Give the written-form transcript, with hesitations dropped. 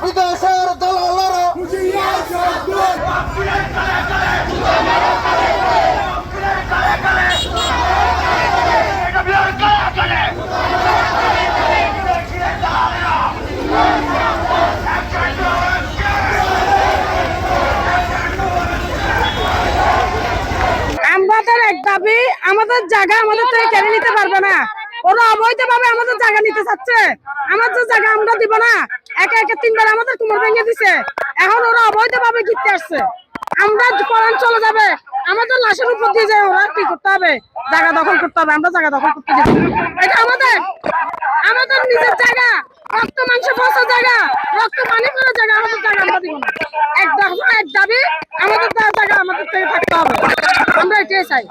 বিদেশের দালালেরা আমাদের এক দাবি, আমাদের জায়গা আমাদের থেকে কেড়ে নিতে পারবে না। ওরা অবৈধভাবে আমাদের জায়গা নিতে চাচ্ছে। আমাদের জায়গা আমরা দিব না। একে একে 3 বার আমাদের কোমর ভেঙে দিছে। এখন ওরা অবৈধভাবে গিরতে আসছে। আমরা পরান চলে যাবে, আমাদের লাশের উপর দিয়ে যায়। ওরা কি করতে হবে? জায়গা দখল করতে হবে। আমরা জায়গা দখল করতে দিব। এটা আমাদের নিজের জায়গা, রক্ত মাংস বসা জায়গা, রক্ত পানি করা জায়গা। আমাদের জায়গা আমরা দিব না। এক দাবি, আমাদের জায়গা আমাদের থেকে থাকতে হবে। আমরা এটাই চাই।